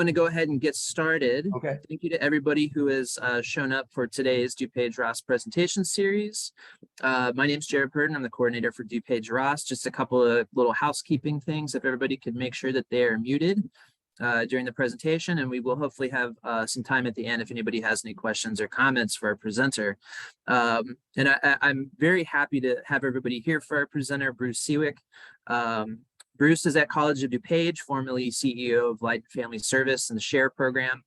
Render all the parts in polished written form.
I'm going to go ahead and get started. Okay. Thank you to everybody who has shown up for today's DuPage ROSC presentation series. My name is Jared Purdon. I'm the coordinator for DuPage ROSC. Just a couple of little housekeeping things. If everybody could make sure that they are muted during the presentation, and we will hopefully have some time at the end if anybody has any questions or comments for our presenter. I'm very happy to have everybody here for our presenter, Bruce Sewick. Bruce is at College of DuPage, formerly CEO of Light Family Service and the SHARE program.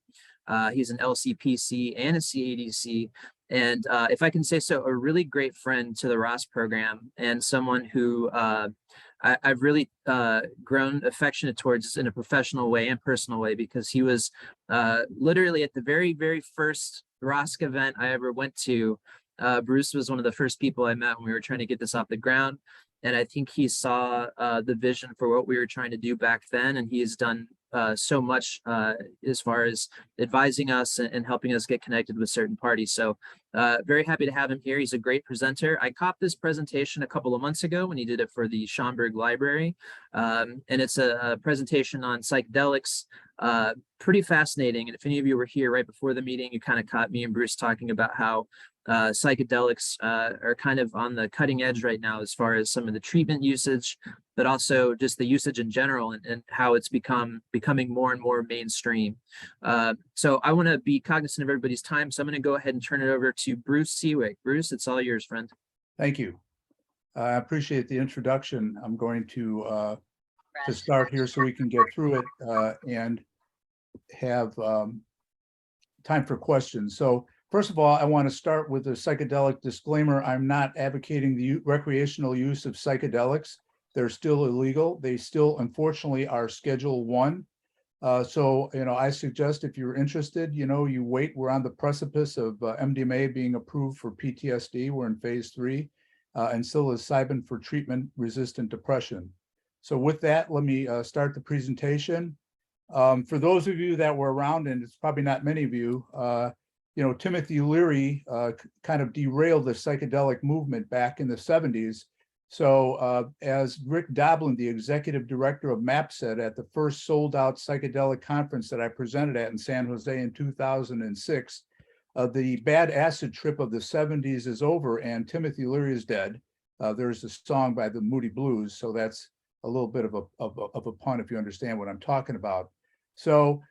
He's an LCPC and a CADC. And if I can say so, a really great friend to the ROSC program and someone who I've really grown affectionate towards in a professional way and personal way, because he was literally at the very, very first ROSC event I ever went to. Bruce was one of the first people I met when we were trying to get this off the ground. And I think he saw the vision for what we were trying to do back then. And he has done so much as far as advising us and helping us get connected with certain parties. So very happy to have him here. He's a great presenter. I copped this presentation a couple of months ago when he did it for the Schomburg Library. And it's a presentation on psychedelics. Pretty fascinating. And if any of you were here right before the meeting, you kind of caught me and Bruce talking about how psychedelics are kind of on the cutting edge right now as far as some of the treatment usage, but also just the usage in general and how it's becoming more and more mainstream. So I want to be cognizant of everybody's time. So I'm going to go ahead and turn it over to Bruce Sewick. Bruce, it's all yours, friend. Thank you. I appreciate the introduction. I'm going to start here so we can get through it and have time for questions. So first of all, I want to start with a psychedelic disclaimer. I'm not advocating the recreational use of psychedelics. They're still illegal. They still, unfortunately, are Schedule 1. So, I suggest if you're interested, you wait. We're on the precipice of MDMA being approved for PTSD. We're in phase 3, and psilocybin for treatment-resistant depression. So with that, let me start the presentation. For those of you that were around, and it's probably not many of you, Timothy Leary kind of derailed the psychedelic movement back in the 70s. So as Rick Doblin, the executive director of MAP, said at the first sold-out psychedelic conference that I presented at in San Jose in 2006, the bad acid trip of the 70s is over and Timothy Leary is dead. There's a song by the Moody Blues, so that's a little bit of a pun if you understand what I'm talking about. So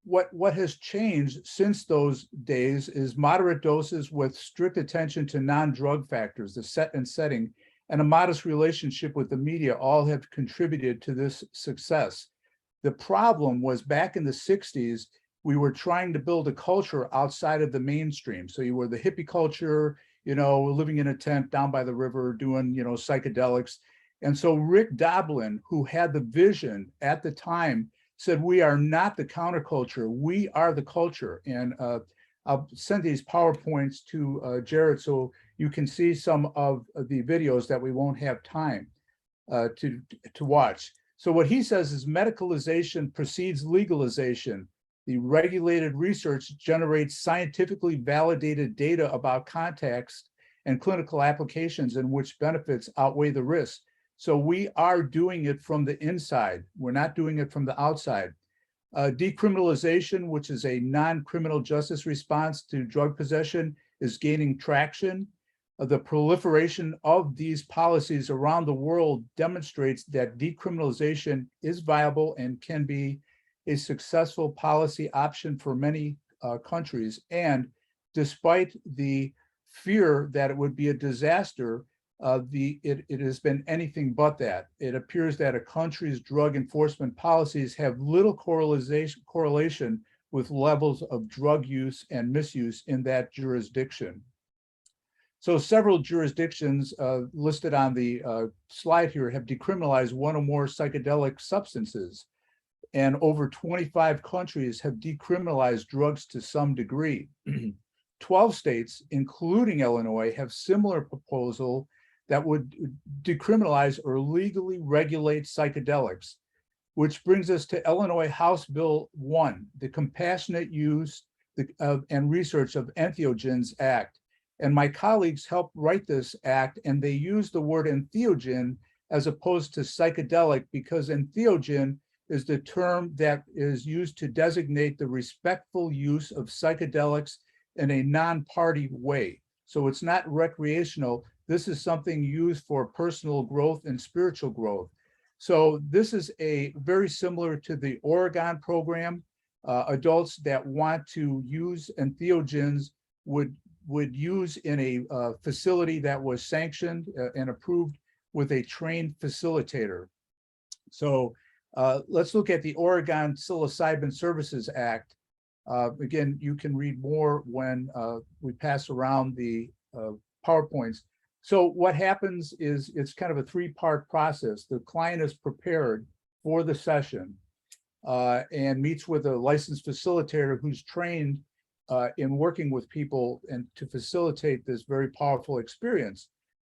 what has changed since those days is moderate doses with strict attention to non-drug factors, the set and setting, and a modest relationship with the media all have contributed to this success. The problem was back in the 60s, we were trying to build a culture outside of the mainstream. So you were the hippie culture, living in a tent down by the river, doing, psychedelics. And so Rick Doblin, who had the vision at the time, said, we are not the counterculture, we are the culture. And I'll send these PowerPoints to Jared so you can see some of the videos that we won't have time to watch. So what he says is medicalization precedes legalization. The regulated research generates scientifically validated data about context and clinical applications in which benefits outweigh the risks. So we are doing it from the inside. We're not doing it from the outside. Decriminalization, which is a non-criminal justice response to drug possession, is gaining traction. The proliferation of these policies around the world demonstrates that decriminalization is viable and can be a successful policy option for many countries. And despite the fear that it would be a disaster, it has been anything but that. It appears that a country's drug enforcement policies have little correlation with levels of drug use and misuse in that jurisdiction. So several jurisdictions listed on the slide here have decriminalized one or more psychedelic substances, and over 25 countries have decriminalized drugs to some degree. 12 states, including Illinois, have similar proposal that would decriminalize or legally regulate psychedelics, which brings us to Illinois House Bill 1, the Compassionate Use and Research of Entheogens Act. And my colleagues helped write this act, and they use the word entheogen as opposed to psychedelic because entheogen is the term that is used to designate the respectful use of psychedelics in a non-party way. So it's not recreational. This is something used for personal growth and spiritual growth. So this is a very similar to the Oregon program. Adults that want to use entheogens would use in a facility that was sanctioned and approved with a trained facilitator. So let's look at the Oregon Psilocybin Services Act. Again, you can read more when we pass around the PowerPoints. So what happens is it's kind of a three-part process. The client is prepared for the session and meets with a licensed facilitator who's trained in working with people and to facilitate this very powerful experience.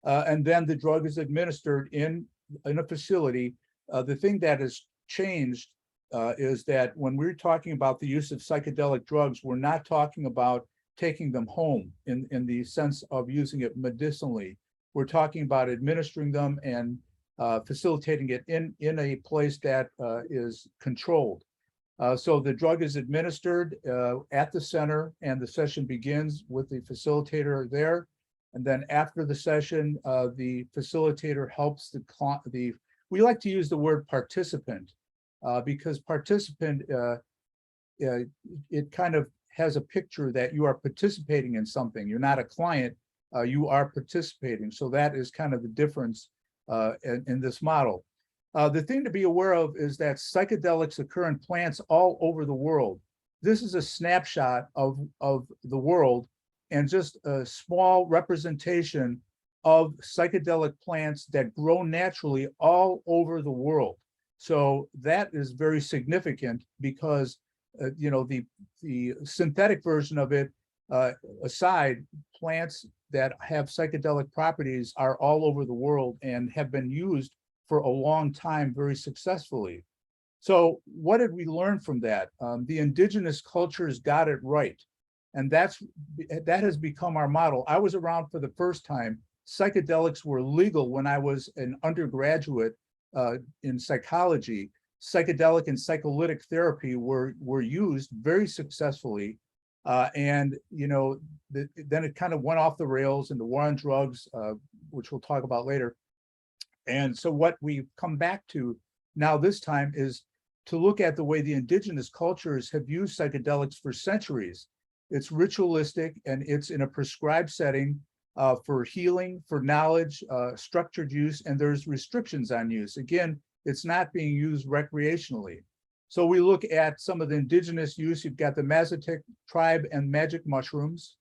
And then the drug is administered in a facility. The thing that has changed is that when we're talking about the use of psychedelic drugs, we're not talking about taking them home in the sense of using it medicinally. We're talking about administering them and facilitating it in a place that is controlled. So the drug is administered at the center and the session begins with the facilitator there. And then after the session, the facilitator helps we like to use the word participant because participant, it kind of has a picture that you are participating in something. You're not a client, you are participating. So that is kind of the difference in this model. The thing to be aware of is that psychedelics occur in plants all over the world. This is a snapshot of the world and just a small representation of psychedelic plants that grow naturally all over the world. So that is very significant because the synthetic version of it aside, plants that have psychedelic properties are all over the world and have been used for a long time very successfully. So what did we learn from that? The indigenous cultures got it right. And that has become our model. I was around for the first time. Psychedelics were legal when I was an undergraduate in psychology. Psychedelic and psycholytic therapy were used very successfully. Then it kind of went off the rails in the war on drugs, which we'll talk about later. And so what we've come back to now this time is to look at the way the indigenous cultures have used psychedelics for centuries. It's ritualistic and it's in a prescribed setting for healing, for knowledge, structured use, and there's restrictions on use. Again, it's not being used recreationally. So we look at some of the indigenous use. You've got the Mazatec tribe and magic mushrooms.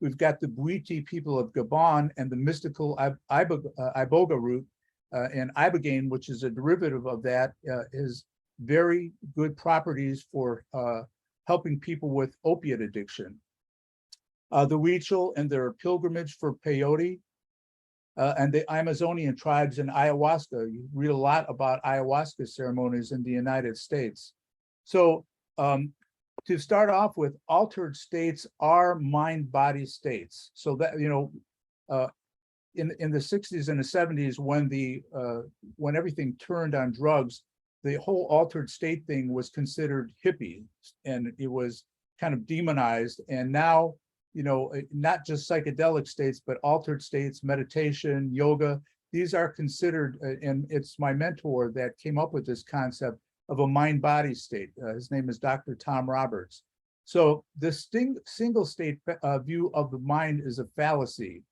We've got the Bwiti people of Gabon and the mystical iboga root. And ibogaine, which is a derivative of that, is very good properties for helping people with opiate addiction. The Huichol and their pilgrimage for peyote, and the Amazonian tribes in ayahuasca. You read a lot about ayahuasca ceremonies in the United States. So to start off with, altered states are mind-body states. So that, in the 60s and the 70s, when everything turned on drugs, the whole altered state thing was considered hippie, and it was kind of demonized. And now, not just psychedelic states, but altered states, meditation, yoga, these are considered, and it's my mentor that came up with this concept of a mind-body state. His name is Dr. Tom Roberts. So this single state view of the mind is a fallacy.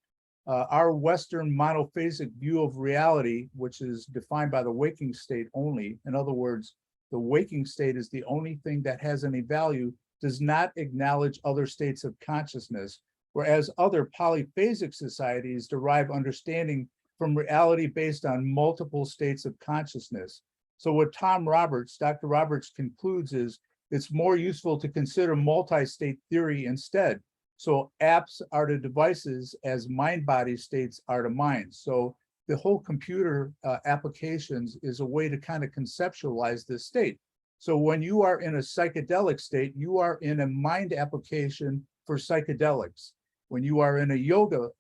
Our Western monophasic view of reality, which is defined by the waking state only, in other words, the waking state is the only thing that has any value, does not acknowledge other states of consciousness, whereas other polyphasic societies derive understanding from reality based on multiple states of consciousness. So what Dr. Roberts concludes is it's more useful to consider multi-state theory instead. So apps are to devices as mind-body states are to minds. So the whole computer applications is a way to kind of conceptualize this state. So when you are in a psychedelic state, you are in a mind application for psychedelics. When you are in a yoga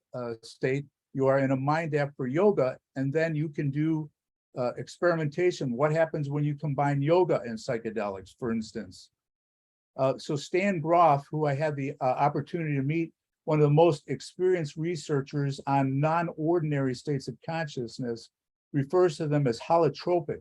state, you are in a mind app for yoga, and then you can do experimentation. What happens when you combine yoga and psychedelics, for instance? So Stan Groff, who I had the opportunity to meet, one of the most experienced researchers on non-ordinary states of consciousness, refers to them as holotropic,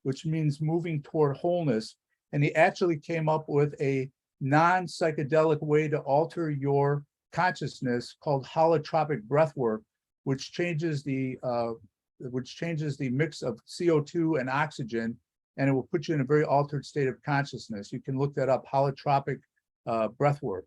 which means moving toward wholeness. And he actually came up with a non-psychedelic way to alter your consciousness called holotropic breathwork, which changes the mix of CO2 and oxygen, and it will put you in a very altered state of consciousness. You can look that up, holotropic breathwork.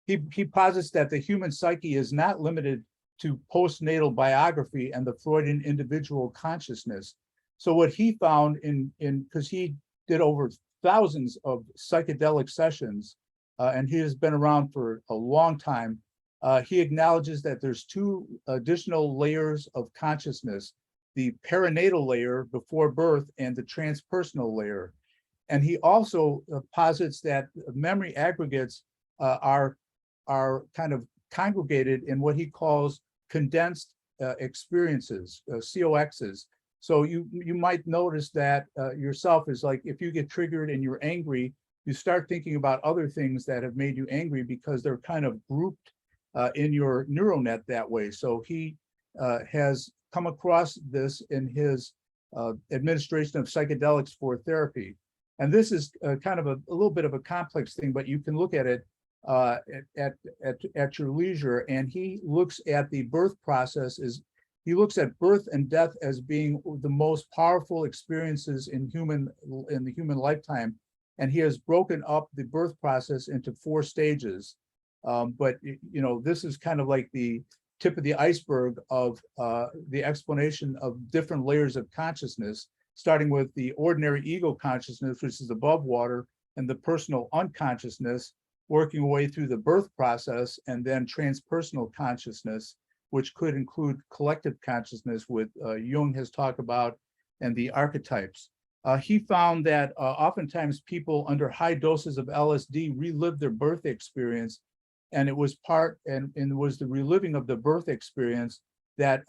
He posits that the human psyche is not limited to postnatal biography and the Freudian individual consciousness. So what he found because he did over thousands of psychedelic sessions, and he has been around for a long time, he acknowledges that there's two additional layers of consciousness, the perinatal layer before birth and the transpersonal layer. And he also posits that memory aggregates are kind of congregated in what he calls condensed experiences, COXs. So you might notice that yourself is like, if you get triggered and you're angry, you start thinking about other things that have made you angry because they're kind of grouped in your neural net that way. So he has come across this in his administration of psychedelics for therapy. And this is kind of a little bit of a complex thing, but you can look at it at your leisure. And he looks at the birth process he looks at birth and death as being the most powerful experiences in the human lifetime. And he has broken up the birth process into 4 stages. But this is kind of like the tip of the iceberg of the explanation of different layers of consciousness, starting with the ordinary ego consciousness, which is above water, and the personal unconsciousness, working away through the birth process, and then transpersonal consciousness, which could include collective consciousness, with Jung has talked about, and the archetypes. He found that oftentimes people under high doses of LSD relive their birth experience, and it was the reliving of the birth experience that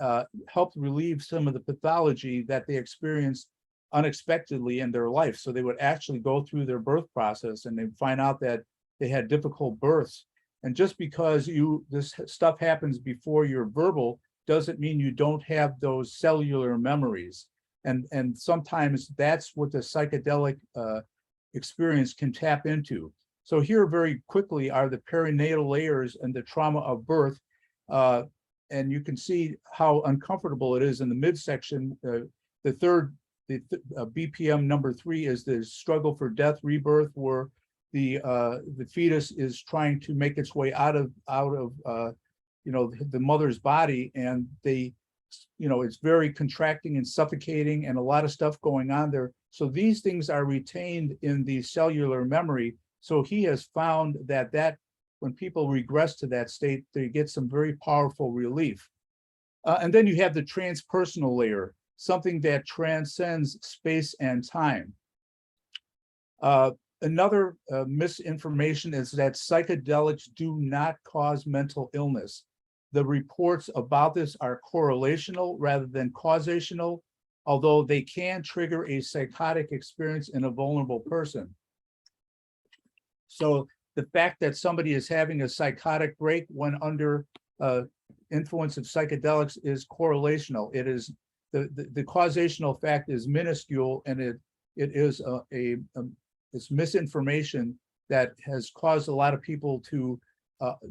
helped relieve some of the pathology that they experienced unexpectedly in their life. So they would actually go through their birth process and they'd find out that they had difficult births. And just because this stuff happens before you're verbal doesn't mean you don't have those cellular memories. And sometimes that's what the psychedelic experience can tap into. So here very quickly are the perinatal layers and the trauma of birth. And you can see how uncomfortable it is in the midsection. The BPM number 3 is the struggle for death, rebirth, where the fetus is trying to make its way out of the mother's body, and it's very contracting and suffocating, and a lot of stuff going on there. So these things are retained in the cellular memory. So he has found that when people regress to that state, they get some very powerful relief. And then you have the transpersonal layer, something that transcends space and time. Another misinformation is that psychedelics do not cause mental illness. The reports about this are correlational rather than causational, although they can trigger a psychotic experience in a vulnerable person. So the fact that somebody is having a psychotic break when under influence of psychedelics is correlational. It is the causational fact is minuscule, and it is it's misinformation that has caused a lot of people to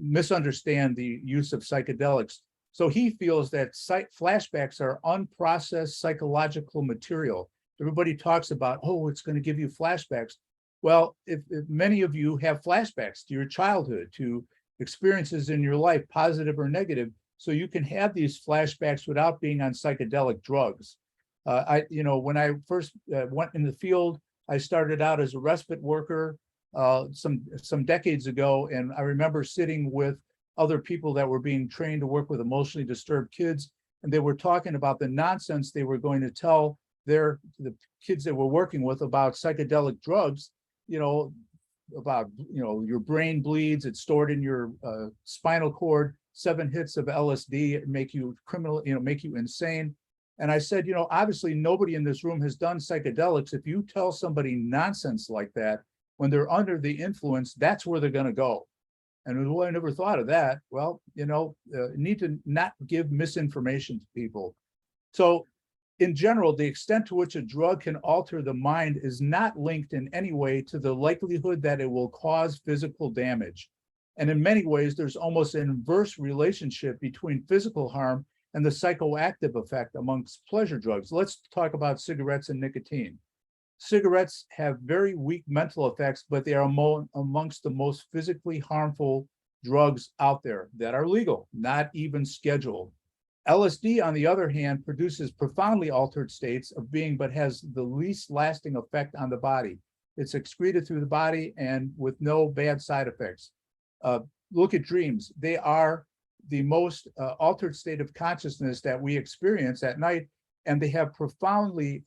misunderstand the use of psychedelics. So he feels that flashbacks are unprocessed psychological material. Everybody talks about, oh, it's going to give you flashbacks. Well, if many of you have flashbacks to your childhood, to experiences in your life, positive or negative, so you can have these flashbacks without being on psychedelic drugs. When I first went in the field, I started out as a respite worker some decades ago, and I remember sitting with other people that were being trained to work with emotionally disturbed kids, and they were talking about the nonsense they were going to tell the kids they were working with about psychedelic drugs. About your brain bleeds, it's stored in your spinal cord, 7 hits of LSD make you criminal, make you insane. And I said, you know, obviously nobody in this room has done psychedelics. If you tell somebody nonsense like that, when they're under the influence, that's where they're going to go. And well, I never thought of that. Well, you know, need to not give misinformation to people. So in general, the extent to which a drug can alter the mind is not linked in any way to the likelihood that it will cause physical damage. And in many ways, there's almost an inverse relationship between physical harm and the psychoactive effect amongst pleasure drugs. Let's talk about cigarettes and nicotine. Cigarettes have very weak mental effects, but they are amongst the most physically harmful drugs out there that are legal, not even scheduled. LSD, on the other hand, produces profoundly altered states of being, but has the least lasting effect on the body. It's excreted through the body and with no bad side effects. Look at dreams. They are the most altered state of consciousness that we experience at night, and they have profoundly,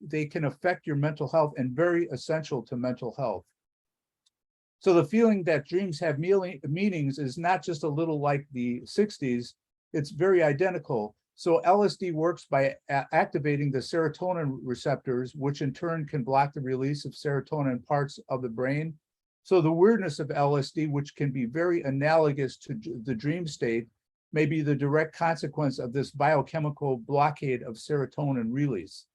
they can affect your mental health and very essential to mental health. So the feeling that dreams have meanings is not just a little like the 60s, it's very identical. So LSD works by activating the serotonin receptors, which in turn can block the release of serotonin in parts of the brain. So the weirdness of LSD, which can be very analogous to the dream state, may be the direct consequence of this biochemical blockade of serotonin release.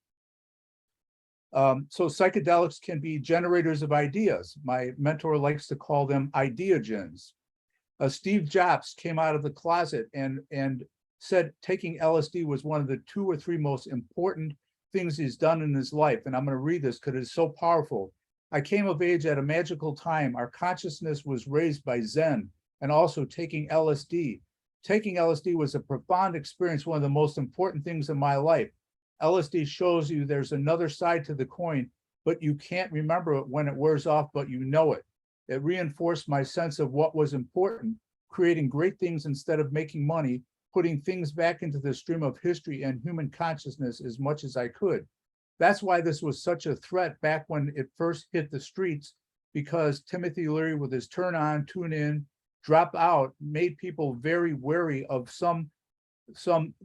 So psychedelics can be generators of ideas. My mentor likes to call them ideogens. Steve Jobs came out of the closet and said taking LSD was one of the 2 or 3 most important things he's done in his life. And I'm going to read this because it's so powerful. I came of age at a magical time. Our consciousness was raised by Zen and also taking LSD. Taking LSD was a profound experience, one of the most important things in my life. LSD shows you there's another side to the coin, but you can't remember it when it wears off, but you know it. It reinforced my sense of what was important, creating great things instead of making money, putting things back into the stream of history and human consciousness as much as I could. That's why this was such a threat back when it first hit the streets, because Timothy Leary with his turn on, tune in, drop out, made people very wary of some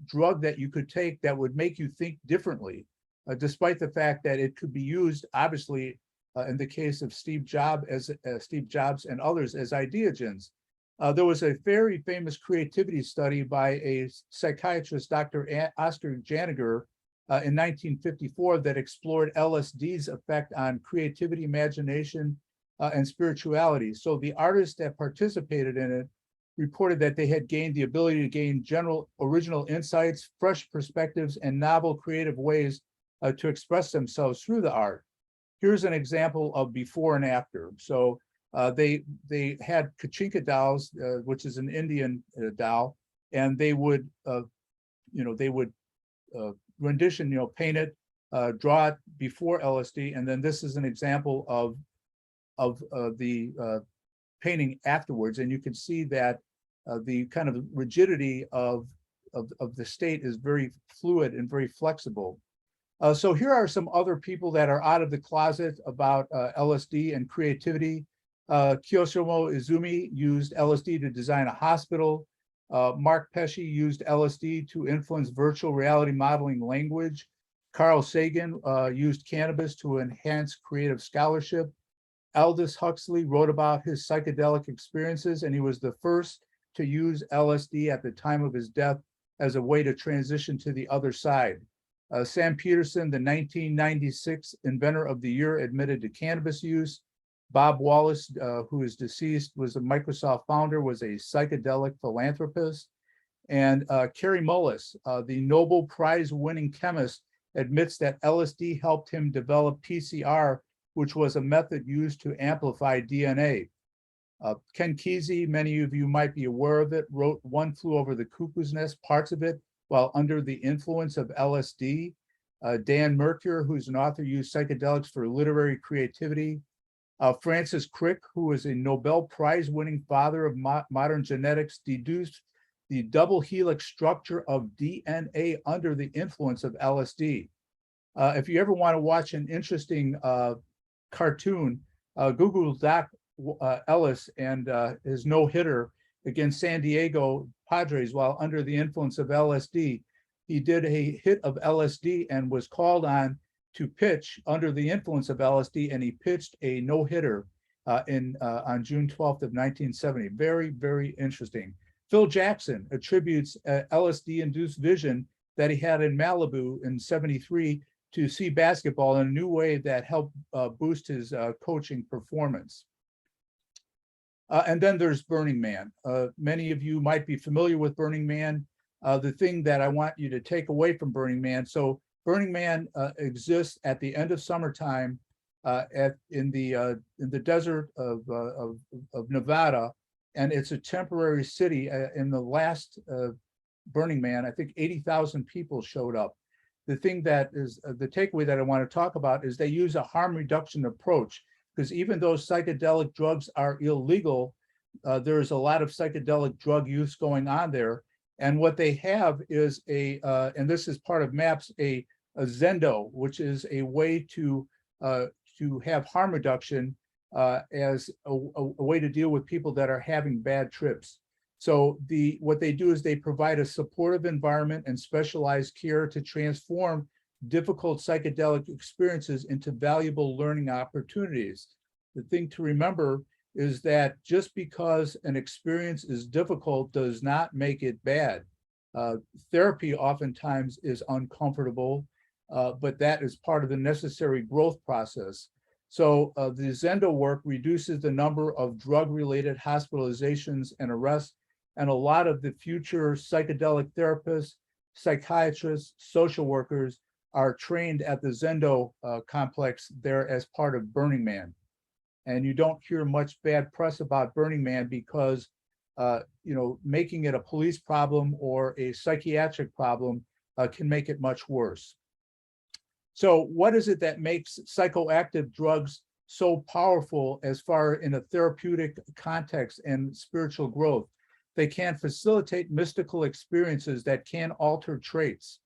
drug that you could take that would make you think differently, despite the fact that it could be used, obviously, in the case of Steve Jobs and others as ideogens. There was a very famous creativity study by a psychiatrist, Dr. Oscar Janiger, in 1954 that explored LSD's effect on creativity, imagination, and spirituality. So the artists that participated in it reported that they had gained the ability to gain general original insights, fresh perspectives, and novel creative ways to express themselves through the art. Here's an example of before and after. So they had Kachinka dolls, which is an Indian doll, and they would, rendition, paint it, draw it before LSD, and then this is an example of the painting afterwards, and you can see that the kind of rigidity of the state is very fluid and very flexible. So here are some other people that are out of the closet about LSD and creativity. Kiyoshimo Izumi used LSD to design a hospital. Mark Pesce used LSD to influence virtual reality modeling language. Carl Sagan used cannabis to enhance creative scholarship. Aldous Huxley wrote about his psychedelic experiences, and he was the first to use LSD at the time of his death as a way to transition to the other side. Sam Peterson, the 1996 Inventor of the Year, admitted to cannabis use. Bob Wallace, who is deceased, was a Microsoft founder, was a psychedelic philanthropist. And Kary Mullis, the Nobel Prize-winning chemist, admits that LSD helped him develop PCR, which was a method used to amplify DNA. Ken Kesey, many of you might be aware of it, wrote One Flew Over the Cuckoo's Nest, parts of it, while under the influence of LSD. Dan Mercure, who's an author, used psychedelics for literary creativity. Francis Crick, who is a Nobel Prize-winning father of modern genetics, deduced the double helix structure of DNA under the influence of LSD. If you ever want to watch an interesting cartoon, Google Doc Ellis and his no-hitter against San Diego Padres while under the influence of LSD. he did a hit of LSD and was called on to pitch under the influence of LSD, and he pitched a no-hitter on June 12th of 1970. Very, very interesting. Phil Jackson attributes LSD-induced vision that he had in Malibu in '73 to see basketball in a new way that helped boost his coaching performance. And then there's Burning Man. Many of you might be familiar with Burning Man. The thing that I want you to take away from Burning Man, so Burning Man exists at the end of summertime in the desert of Nevada, and it's a temporary city. In the last Burning Man, I think 80,000 people showed up. The thing that is the takeaway that I want to talk about is they use a harm reduction approach, because even though psychedelic drugs are illegal, there is a lot of psychedelic drug use going on there. And what they have is and this is part of MAPS, a Zendo, which is a way to have harm reduction as a way to deal with people that are having bad trips. So what they do is they provide a supportive environment and specialized care to transform difficult psychedelic experiences into valuable learning opportunities. The thing to remember is that just because an experience is difficult does not make it bad. Therapy oftentimes is uncomfortable, but that is part of the necessary growth process. So the Zendo work reduces the number of drug-related hospitalizations and arrests, and a lot of the future psychedelic therapists, psychiatrists, social workers are trained at the Zendo complex there as part of Burning Man. And you don't hear much bad press about Burning Man because making it a police problem or a psychiatric problem can make it much worse. So what is it that makes psychoactive drugs so powerful as far in a therapeutic context and spiritual growth? They can facilitate mystical experiences that can alter traits.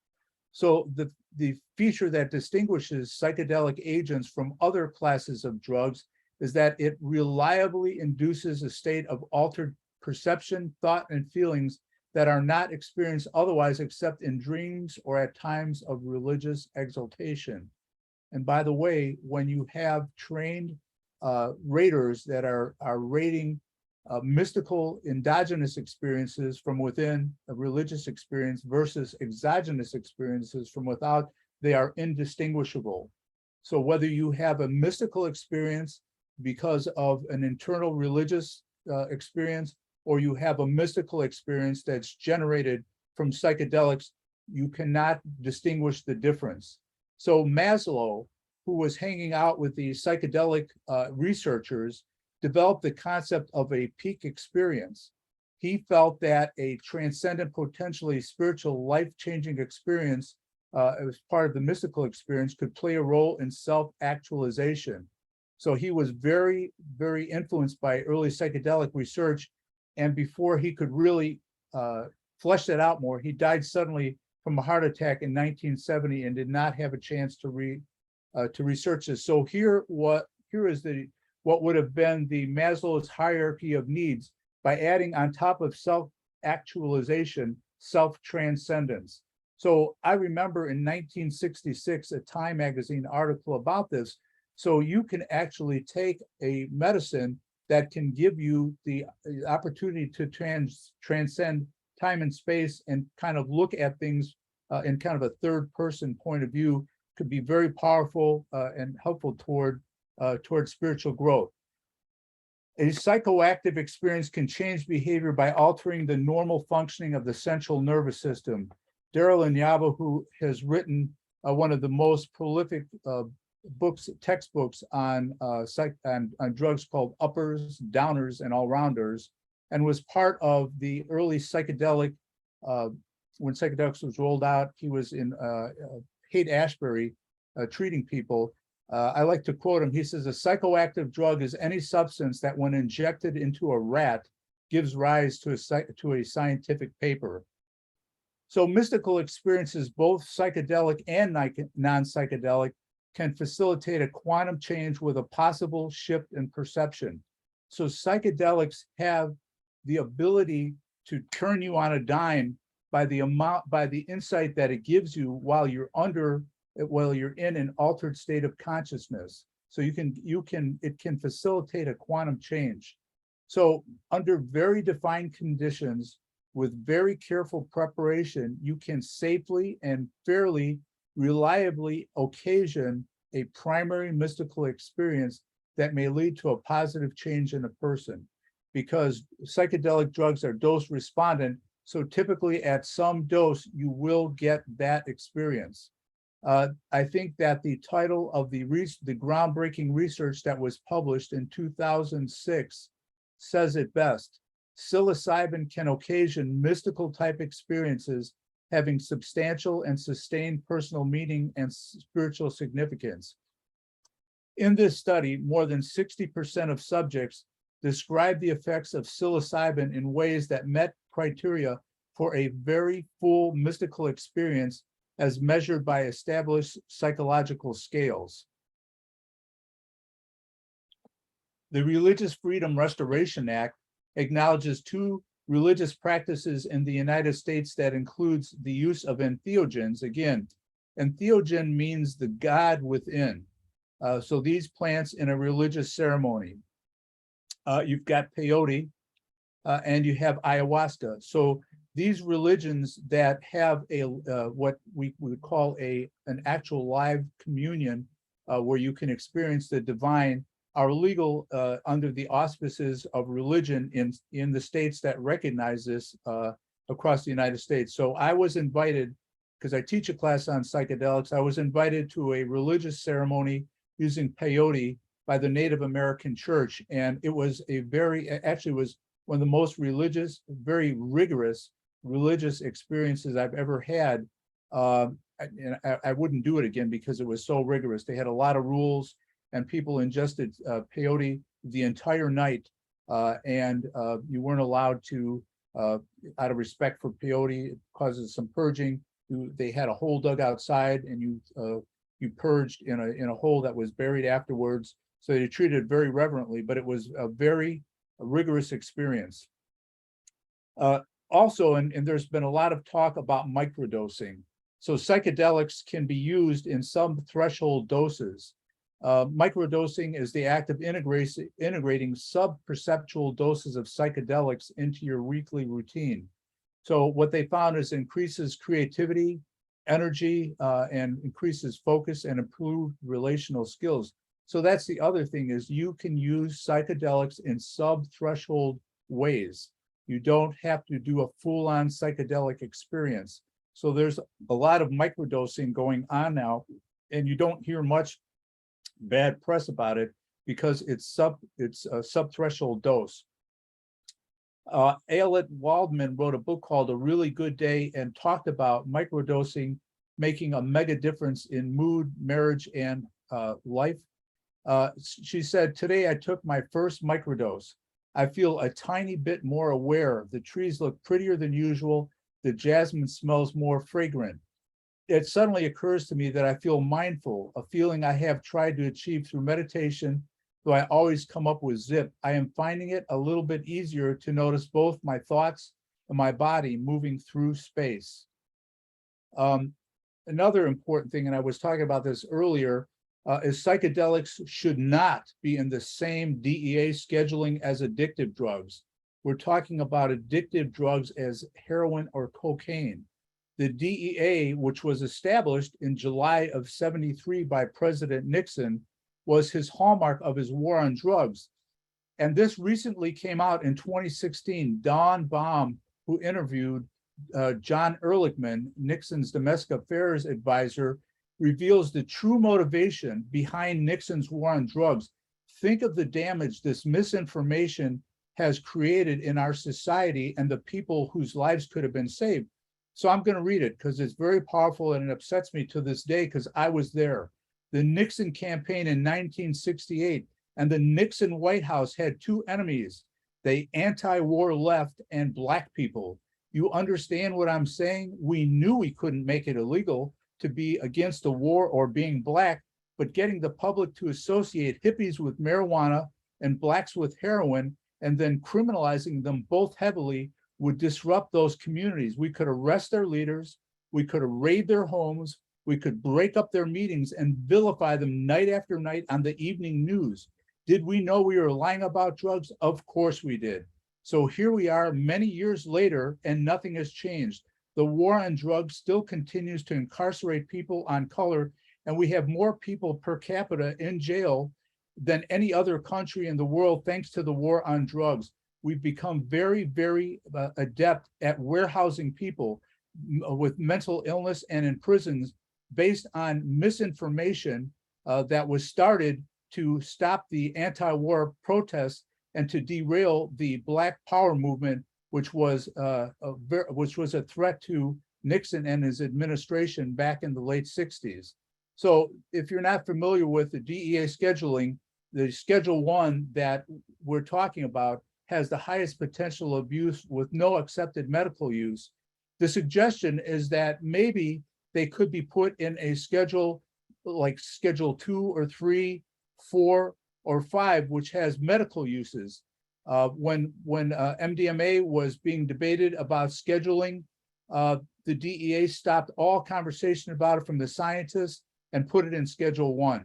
So the feature that distinguishes psychedelic agents from other classes of drugs is that it reliably induces a state of altered perception, thought, and feelings that are not experienced otherwise except in dreams or at times of religious exaltation. And by the way, when you have trained raters that are rating mystical endogenous experiences from within a religious experience versus exogenous experiences from without, they are indistinguishable. So whether you have a mystical experience because of an internal religious experience, or you have a mystical experience that's generated from psychedelics, you cannot distinguish the difference. So Maslow, who was hanging out with the psychedelic researchers, developed the concept of a peak experience. He felt that a transcendent, potentially spiritual, life-changing experience as part of the mystical experience could play a role in self-actualization. So he was very, very influenced by early psychedelic research. And before he could really flesh that out more, he died suddenly from a heart attack in 1970 and did not have a chance to research this. So here is what would have been the Maslow's hierarchy of needs by adding on top of self-actualization, self-transcendence. So I remember in 1966, a Time magazine article about this. So you can actually take a medicine that can give you the opportunity to transcend time and space and kind of look at things in kind of a third person point of view, could be very powerful and helpful toward spiritual growth. A psychoactive experience can change behavior by altering the normal functioning of the central nervous system. Daryl Inyaba, who has written one of the most prolific textbooks on drugs called Uppers, Downers, and All-Rounders, and was part of the early psychedelic, when psychedelics was rolled out. He was in Haight-Ashbury treating people. I like to quote him. He says, a psychoactive drug is any substance that when injected into a rat gives rise to a scientific paper. So mystical experiences, both psychedelic and non-psychedelic, can facilitate a quantum change with a possible shift in perception. So psychedelics have the ability to turn you on a dime by the insight that it gives you while you're in an altered state of consciousness. So it can facilitate a quantum change. So under very defined conditions, with very careful preparation, you can safely and fairly reliably occasion a primary mystical experience that may lead to a positive change in a person. Because psychedelic drugs are dose respondent, so typically at some dose, you will get that experience. I think that the title of the groundbreaking research that was published in 2006 says it best. Psilocybin can occasion mystical type experiences having substantial and sustained personal meaning and spiritual significance. In this study, more than 60% of subjects described the effects of psilocybin in ways that met criteria for a very full mystical experience as measured by established psychological scales. The Religious Freedom Restoration Act acknowledges 2 religious practices in the United States that includes the use of entheogens. Again, entheogen means the God within. So these plants in a religious ceremony. You've got peyote and you have ayahuasca. So these religions that have a what we would call an actual live communion where you can experience the divine are legal under the auspices of religion in the states that recognize this across the United States. So I was invited, because I teach a class on psychedelics, I was invited to a religious ceremony using peyote by the Native American Church. And it was actually was one of the most religious, very rigorous religious experiences I've ever had. And I wouldn't do it again because it was so rigorous. They had a lot of rules, and people ingested peyote the entire night, and you weren't allowed to, out of respect for peyote, it causes some purging. They had a hole dug outside, and you purged in a hole that was buried afterwards. So they treated it very reverently, but it was a very rigorous experience. Also, and there's been a lot of talk about microdosing. So psychedelics can be used in some threshold doses. Microdosing is the act of integrating sub-perceptual doses of psychedelics into your weekly routine. So what they found is increases creativity, energy, and increases focus and improved relational skills. So that's the other thing, is you can use psychedelics in sub-threshold ways. You don't have to do a full-on psychedelic experience. So there's a lot of microdosing going on now, and you don't hear much bad press about it because it's a sub-threshold dose. Ayelet Waldman wrote a book called A Really Good Day and talked about microdosing making a mega difference in mood, marriage, and life. She said, "Today I took my first microdose. I feel a tiny bit more aware. The trees look prettier than usual. The jasmine smells more fragrant. It suddenly occurs to me that I feel mindful, a feeling I have tried to achieve through meditation, though I always come up with zip. I am finding it a little bit easier to notice both my thoughts and my body moving through space." Another important thing, and I was talking about this earlier, is psychedelics should not be in the same DEA scheduling as addictive drugs. We're talking about addictive drugs as heroin or cocaine. The DEA, which was established in July of '73 by President Nixon, was his hallmark of his war on drugs. And this recently came out in 2016. Don Baum, who interviewed John Ehrlichman, Nixon's domestic affairs advisor, reveals the true motivation behind Nixon's war on drugs. Think of the damage this misinformation has created in our society and the people whose lives could have been saved. So I'm going to read it because it's very powerful and it upsets me to this day because I was there. The Nixon campaign in 1968 and the Nixon White House had 2 enemies, the anti-war left and Black people. You understand what I'm saying? We knew we couldn't make it illegal to be against the war or being Black, but getting the public to associate hippies with marijuana and Blacks with heroin and then criminalizing them both heavily would disrupt those communities. We could arrest their leaders, we could raid their homes, we could break up their meetings and vilify them night after night on the evening news. Did we know we were lying about drugs? Of course we did. So here we are many years later and nothing has changed. The war on drugs still continues to incarcerate people on color, and we have more people per capita in jail than any other country in the world thanks to the war on drugs. We've become very, very adept at warehousing people with mental illness and in prisons based on misinformation that was started to stop the anti-war protests and to derail the Black Power movement, which was a threat to Nixon and his administration back in the late 60s. So if you're not familiar with the DEA scheduling, the Schedule 1 that we're talking about has the highest potential abuse with no accepted medical use. The suggestion is that maybe they could be put in a schedule like Schedule 2 or 3, 4, or 5, which has medical uses. When MDMA was being debated about scheduling, the DEA stopped all conversation about it from the scientists and put it in Schedule 1.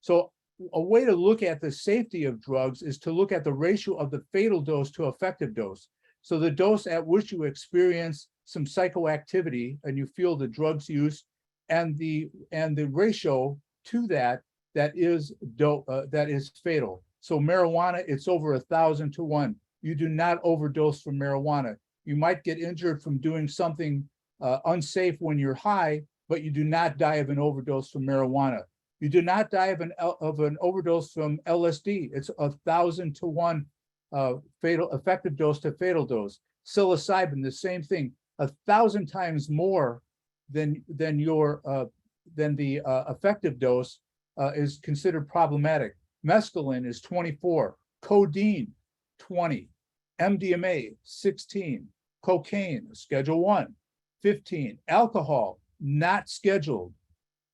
So a way to look at the safety of drugs is to look at the ratio of the fatal dose to effective dose. So the dose at which you experience some psychoactivity and you feel the drug's use, and the ratio to that is fatal. So marijuana, it's over 1,000 to 1. You do not overdose from marijuana. You might get injured from doing something unsafe when you're high, but you do not die of an overdose from marijuana. You do not die of an overdose from LSD. It's 1,000 to 1 fatal effective dose to fatal dose. Psilocybin, the same thing, 1,000 times more than the effective dose is considered problematic. Mescaline is 24, codeine 20, MDMA 16, cocaine Schedule 1 15, alcohol not scheduled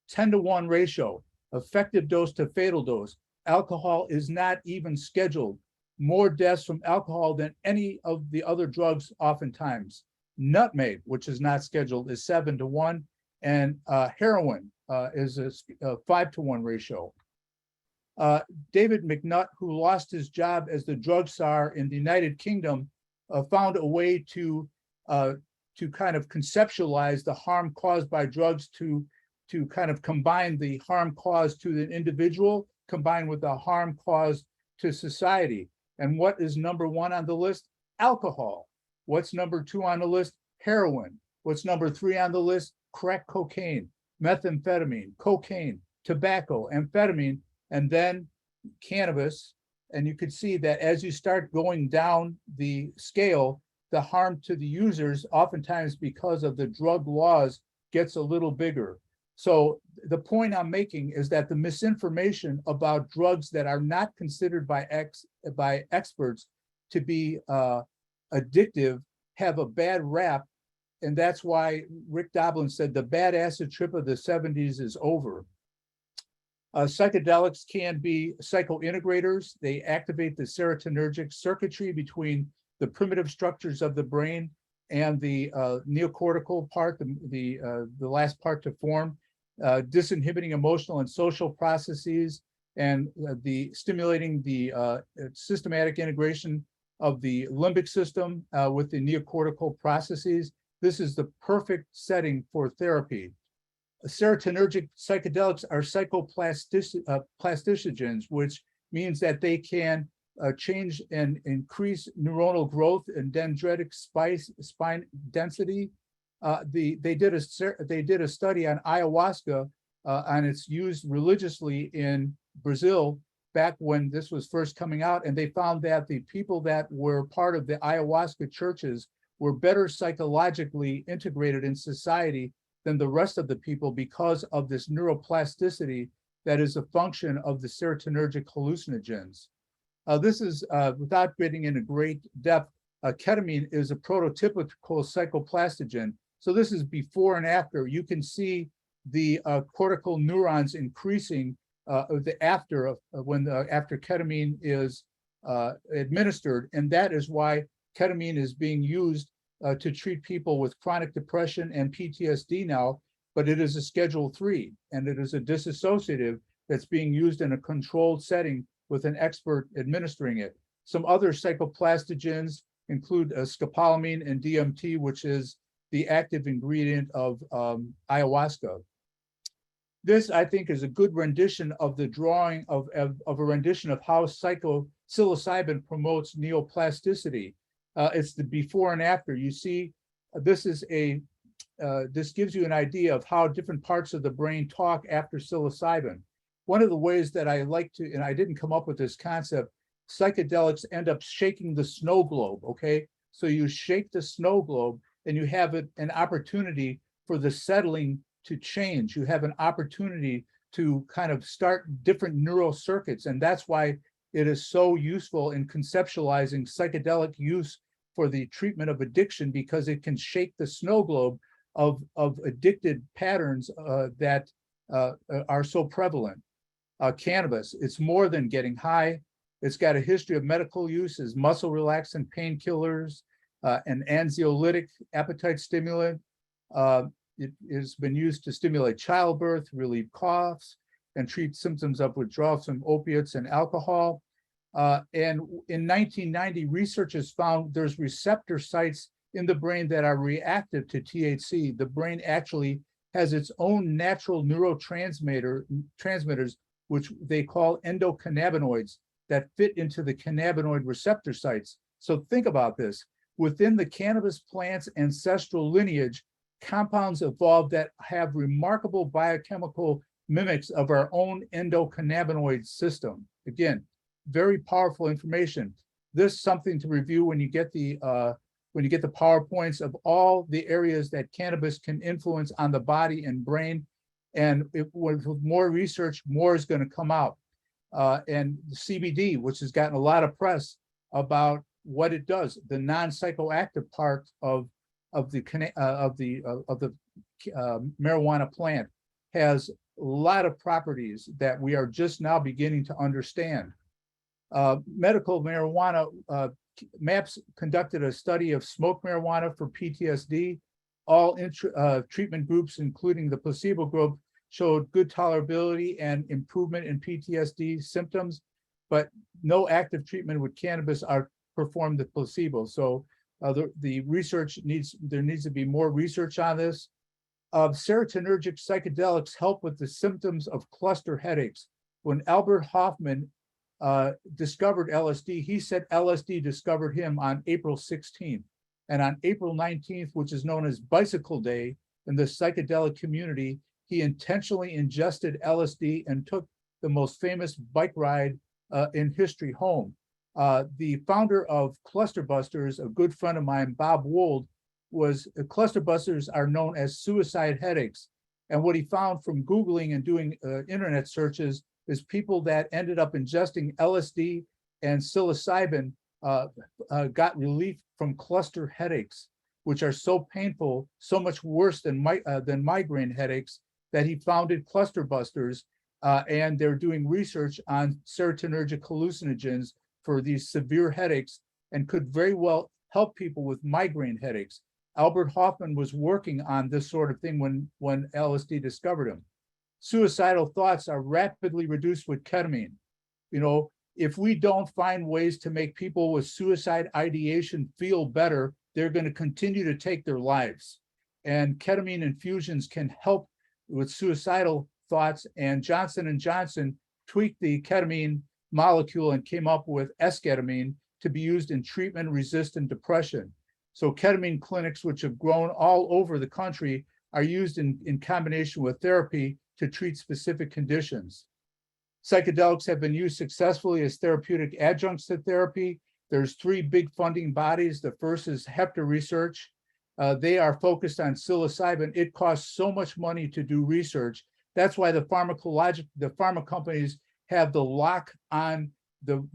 10 to 1 ratio. Effective dose to fatal dose. Alcohol is not even scheduled. More deaths from alcohol than any of the other drugs oftentimes. Nutmeg, which is not scheduled, is 7 to 1, and heroin is a 5 to 1 ratio. David McNutt, who lost his job as the drug czar in the United Kingdom, found a way to kind of conceptualize the harm caused by drugs to kind of combine the harm caused to the individual combined with the harm caused to society. And what is number 1 on the list? Alcohol. What's number 2 on the list? Heroin. What's number 3 on the list? Crack cocaine, methamphetamine, cocaine, tobacco, amphetamine, and then cannabis. And you could see that as you start going down the scale, the harm to the users, oftentimes because of the drug laws, gets a little bigger. So the point I'm making is that the misinformation about drugs that are not considered by experts to be addictive have a bad rap. And that's why Rick Doblin said the bad acid trip of the 70s is over. Psychedelics can be psychointegrators. They activate the serotonergic circuitry between the primitive structures of the brain and the neocortical part, the last part to form, disinhibiting emotional and social processes, and the stimulating the systematic integration of the limbic system with the neocortical processes. This is the perfect setting for therapy. Serotonergic psychedelics are psychoplasticogens, which means that they can change and increase neuronal growth and dendritic spine density. They did a study on ayahuasca and it's used religiously in Brazil back when this was first coming out, and they found that the people that were part of the ayahuasca churches were better psychologically integrated in society than the rest of the people because of this neuroplasticity that is a function of the serotonergic hallucinogens. This is, without getting into great depth, ketamine is a prototypical psychoplastogen. So this is before and after. You can see the cortical neurons increasing after ketamine is administered, and that is why ketamine is being used to treat people with chronic depression and PTSD now, but it is a Schedule 3, and it is a disassociative that's being used in a controlled setting with an expert administering it. Some other psychoplastogens include scopolamine and DMT, which is the active ingredient of ayahuasca. This, I think, is a good rendition of the drawing of a rendition of how psilocybin promotes neoplasticity. It's the before and after. You see, this gives you an idea of how different parts of the brain talk after psilocybin. One of the ways that I like to, and I didn't come up with this concept, psychedelics end up shaking the snow globe, okay? So you shake the snow globe and you have an opportunity for the settling to change. You have an opportunity to kind of start different neural circuits. And that's why it is so useful in conceptualizing psychedelic use for the treatment of addiction, because it can shake the snow globe of addicted patterns that are so prevalent. Cannabis, it's more than getting high. It's got a history of medical use as muscle relaxant, painkillers, an anxiolytic, appetite stimulant. It has been used to stimulate childbirth, relieve coughs, and treat symptoms of withdrawal from opiates and alcohol. And in 1990, researchers found there's receptor sites in the brain that are reactive to THC. The brain actually has its own natural neurotransmitters, which they call endocannabinoids, that fit into the cannabinoid receptor sites. So think about this. Within the cannabis plant's ancestral lineage, compounds evolved that have remarkable biochemical mimics of our own endocannabinoid system. Again, very powerful information. This is something to review when you get the PowerPoints of all the areas that cannabis can influence on the body and brain. And with more research, more is going to come out. And the CBD, which has gotten a lot of press about what it does, the non-psychoactive part of the marijuana plant, has a lot of properties that we are just now beginning to understand. Medical marijuana, MAPS conducted a study of smoked marijuana for PTSD. All treatment groups, including the placebo group, showed good tolerability and improvement in PTSD symptoms, but no active treatment with cannabis outperformed the placebo. So the research there needs to be more research on this. Serotonergic psychedelics help with the symptoms of cluster headaches. When Albert Hoffman discovered LSD, he said LSD discovered him on April 16th. And on April 19th, which is known as Bicycle Day in the psychedelic community, he intentionally ingested LSD and took the most famous bike ride in history home. The founder of Cluster Busters, a good friend of mine, Bob Wold, Cluster Busters are known as suicide headaches. And what he found from Googling and doing internet searches is people that ended up ingesting LSD and psilocybin got relief from cluster headaches, which are so painful, so much worse than migraine headaches, that he founded Cluster Busters, and they're doing research on serotonergic hallucinogens for these severe headaches and could very well help people with migraine headaches. Albert Hoffman was working on this sort of thing when LSD discovered him. Suicidal thoughts are rapidly reduced with ketamine. You know, if we don't find ways to make people with suicide ideation feel better, they're going to continue to take their lives. And ketamine infusions can help with suicidal thoughts. And Johnson & Johnson tweaked the ketamine molecule and came up with esketamine to be used in treatment-resistant depression. So ketamine clinics, which have grown all over the country, are used in combination with therapy to treat specific conditions. Psychedelics have been used successfully as therapeutic adjuncts to therapy. There's 3 big funding bodies. The first is Hepta Research. They are focused on psilocybin. It costs so much money to do research. That's why the pharma companies have the lock on the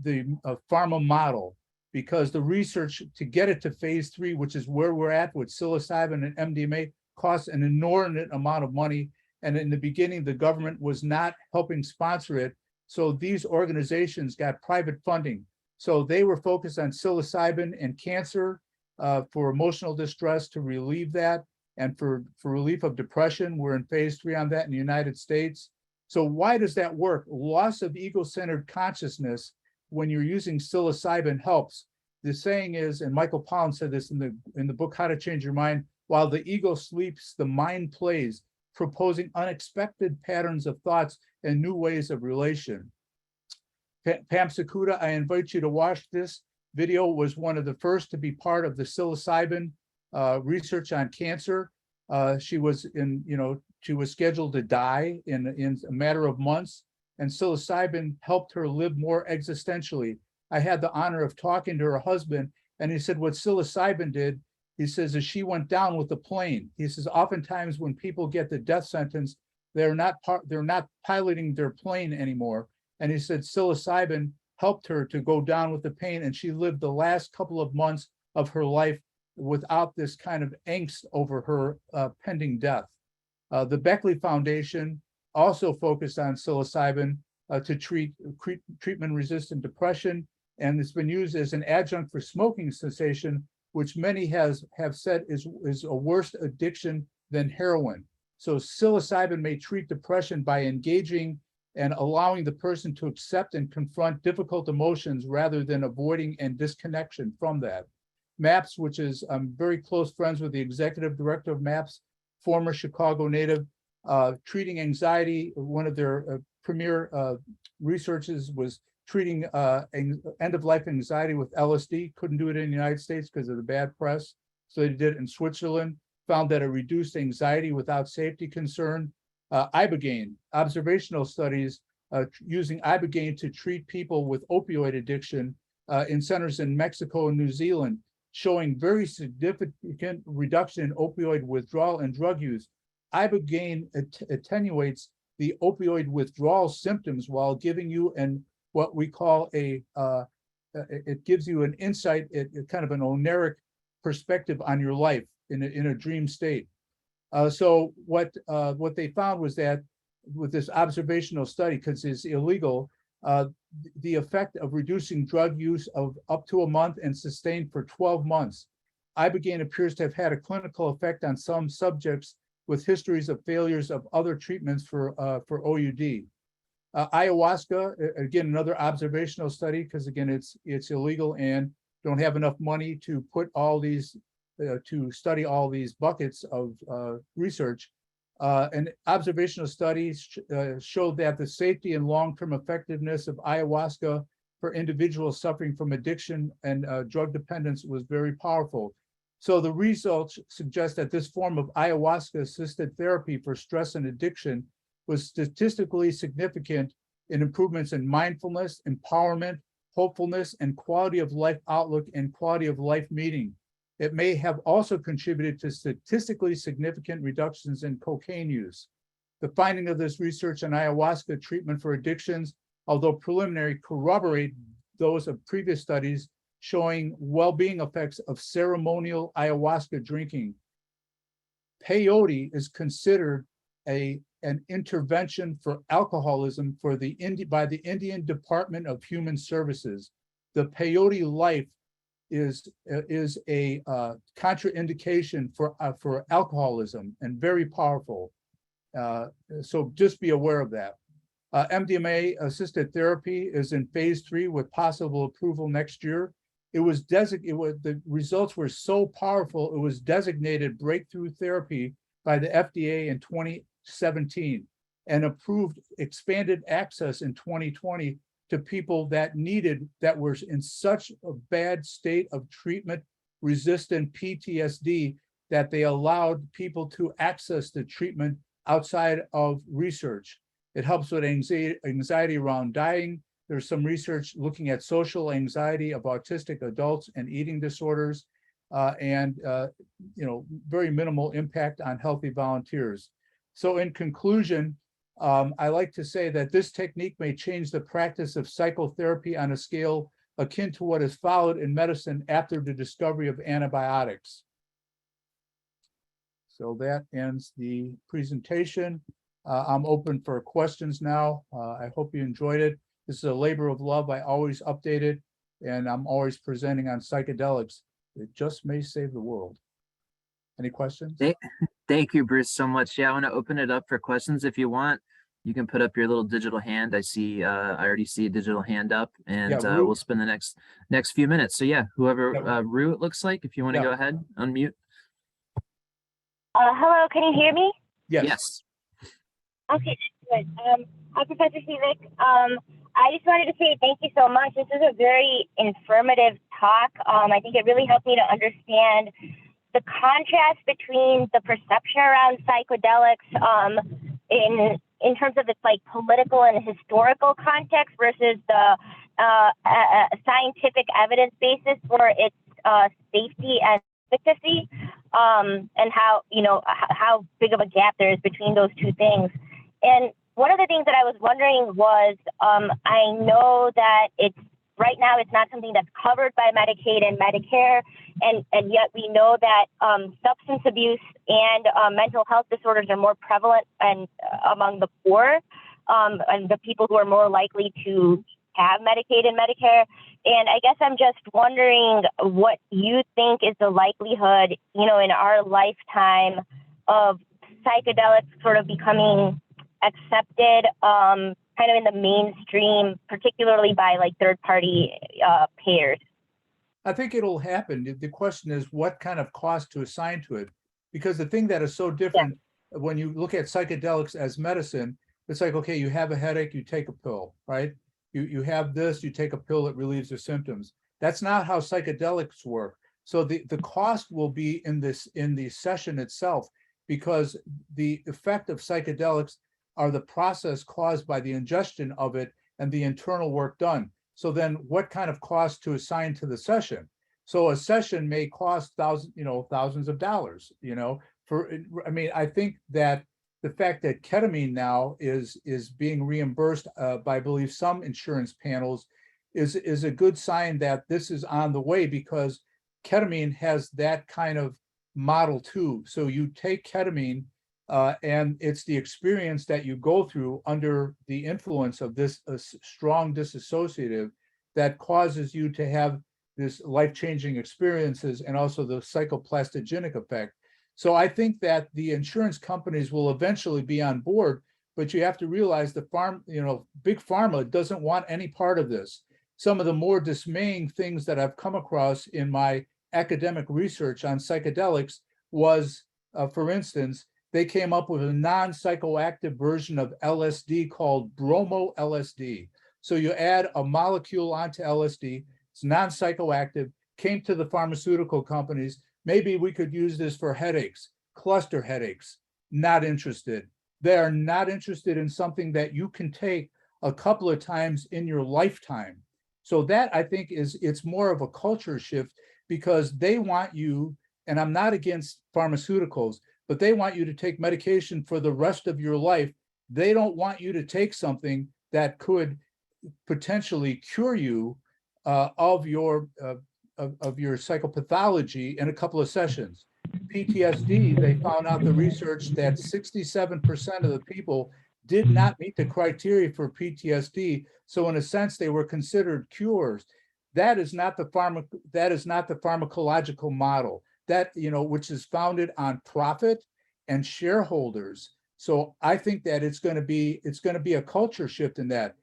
pharma model, because the research to get it to phase 3, which is where we're at with psilocybin and MDMA, costs an inordinate amount of money. And in the beginning, the government was not helping sponsor it. So these organizations got private funding. So they were focused on psilocybin and cancer. for emotional distress to relieve that, and for relief of depression. We're in phase 3 on that in the United States. So why does that work? Loss of ego-centered consciousness when you're using psilocybin helps. The saying is, and Michael Pollan said this in the book, How to Change Your Mind, while the ego sleeps, the mind plays, proposing unexpected patterns of thoughts and new ways of relation. Pam Sakuda, I invite you to watch this video. Was one of the first to be part of the psilocybin research on cancer. She was scheduled to die in a matter of months, and psilocybin helped her live more existentially. I had the honor of talking to her husband, and he said what psilocybin did, he says, is she went down with the plane. He says, oftentimes when people get the death sentence, they're not piloting their plane anymore. And he said psilocybin helped her to go down with the pain, and she lived the last couple of months of her life without this kind of angst over her pending death. The Beckley Foundation also focused on psilocybin to treat treatment-resistant depression, and it's been used as an adjunct for smoking cessation, which many have said is a worse addiction than heroin. So psilocybin may treat depression by engaging and allowing the person to accept and confront difficult emotions rather than avoiding and disconnection from that. MAPS, which is, I'm very close friends with the executive director of MAPS, former Chicago native, treating anxiety. One of their premier researches was treating end-of-life anxiety with LSD. Couldn't do it in the United States because of the bad press. So they did it in Switzerland, found that it reduced anxiety without safety concern. Ibogaine, observational studies using Ibogaine to treat people with opioid addiction in centers in Mexico and New Zealand, showing very significant reduction in opioid withdrawal and drug use. Ibogaine attenuates the opioid withdrawal symptoms while giving you what we call it gives you an insight, kind of an oniric perspective on your life in a dream state. So what they found was that with this observational study, because it's illegal, the effect of reducing drug use of up to a month and sustained for 12 months. Ibogaine appears to have had a clinical effect on some subjects with histories of failures of other treatments for OUD. Ayahuasca, again, another observational study, because again, it's illegal and don't have enough money to put all these, to study all these buckets of research. And observational studies showed that the safety and long-term effectiveness of ayahuasca for individuals suffering from addiction and drug dependence was very powerful. So the results suggest that this form of ayahuasca-assisted therapy for stress and addiction was statistically significant in improvements in mindfulness, empowerment, hopefulness, and quality of life outlook and quality of life meaning. It may have also contributed to statistically significant reductions in cocaine use. The finding of this research on ayahuasca treatment for addictions, although preliminary, corroborate those of previous studies showing well-being effects of ceremonial ayahuasca drinking. Peyote is considered an intervention for alcoholism by the Indian Department of Human Services. The peyote life is a contraindication for alcoholism and very powerful. So just be aware of that. MDMA assisted therapy is in phase 3 with possible approval next year. The results were so powerful, it was designated breakthrough therapy by the FDA in 2017 and approved expanded access in 2020 to people that were in such a bad state of treatment resistant PTSD that they allowed people to access the treatment outside of research. It helps with anxiety around dying. There's some research looking at social anxiety of autistic adults and eating disorders, and very minimal impact on healthy volunteers. So in conclusion, I like to say that this technique may change the practice of psychotherapy on a scale akin to what is followed in medicine after the discovery of antibiotics. So that ends the presentation. I'm open for questions now. I hope you enjoyed it. This is a labor of love. I always update it, and I'm always presenting on psychedelics. It just may save the world. Any questions? Thank you, Bruce, so much. Yeah, I want to open it up for questions. If you want, you can put up your little digital hand. I already see a digital hand up, and Yeah, Rue. we'll spend the next few minutes. So yeah, whoever, Yeah. Rue, it looks like, if you want to Yeah. go ahead, unmute. Hello, can you hear me? Yes. Yes. Okay, good. Hi, Professor Sewick. I just wanted to say thank you so much. This is a very informative talk. I think it really helped me to understand the contrast between the perception around psychedelics in terms of its like political and historical context versus the scientific evidence basis for its safety and efficacy, and how, you know, how big of a gap there is between those two things. And one of the things that I was wondering was, I know that right now it's not something that's covered by Medicaid and Medicare, and yet we know that substance abuse and mental health disorders are more prevalent and among the poor, and the people who are more likely to have Medicaid and Medicare. And I guess I'm just wondering what you think is the likelihood, you know, in our lifetime of psychedelics sort of becoming accepted kind of in the mainstream, particularly by like third-party payers. I think it'll happen. The question is what kind of cost to assign to it, because the thing that is so different when you look at psychedelics as medicine, it's like, okay, you have a headache, you take a pill, right? You have this, you take a pill that relieves the symptoms. That's not how psychedelics work. So the cost will be in the session itself, because the effect of psychedelics are the process caused by the ingestion of it and the internal work done. So then what kind of cost to assign to the session? So a session may cost thousands of dollars, I mean, I think that the fact that ketamine now is being reimbursed by, I believe, some insurance panels is a good sign that this is on the way, because ketamine has that kind of model too. So you take ketamine and it's the experience that you go through under the influence of this strong dissociative that causes you to have this life-changing experiences and also the psychoplastogenic effect. So I think that the insurance companies will eventually be on board, but you have to realize the big pharma doesn't want any part of this. Some of the more dismaying things that I've come across in my academic research on psychedelics was, for instance, they came up with a non-psychoactive version of LSD called bromo LSD. So you add a molecule onto LSD, it's non-psychoactive, came to the pharmaceutical companies, maybe we could use this for headaches, cluster headaches, not interested. They are not interested in something that you can take a couple of times in your lifetime. So that, I think, it's more of a culture shift, because they want you, and I'm not against pharmaceuticals, but they want you to take medication for the rest of your life. They don't want you to take something that could potentially cure you of your psychopathology in a couple of sessions. PTSD, they found out the research that 67% of the people did not meet the criteria for PTSD. So in a sense, they were considered cures. That is not the pharmacological model that, which is founded on profit and shareholders. So I think that it's going to be a culture shift in that.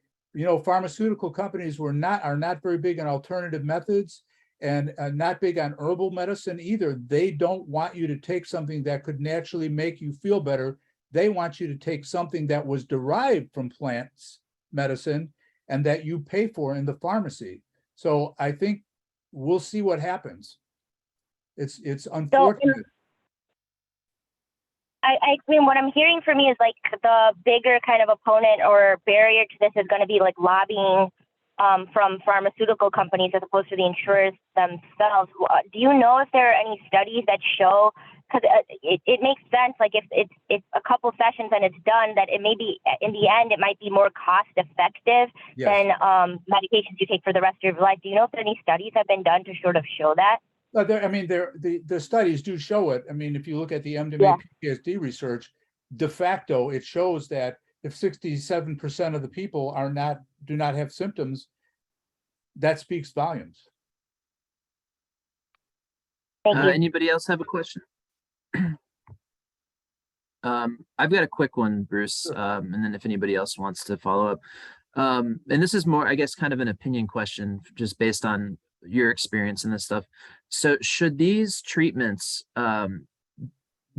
Pharmaceutical companies are not very big on alternative methods and not big on herbal medicine either. They don't want you to take something that could naturally make you feel better. They want you to take something that was derived from plants medicine and that you pay for in the pharmacy. So I think we'll see what happens. It's unfortunate. So, I mean, what I'm hearing from you is like the bigger kind of opponent or barrier to this is going to be like lobbying from pharmaceutical companies as opposed to the insurers themselves. Do you know if there are any studies that show, because it makes sense, like if it's a couple sessions and it's done, that it may be, in the end, it might be more cost effective than medications you take for the rest of your life. Do you know if any studies have been done to sort of show that? The studies do show it. I mean, if you look at the MDMA PTSD research, de facto, it shows that if 67% of the people do not have symptoms, that speaks volumes. Thank you. Anybody else have a question? I've got a quick one, Bruce, Sure. and then if anybody else wants to follow up. And this is more, I guess, kind of an opinion question, just based on your experience in this stuff. So should these treatments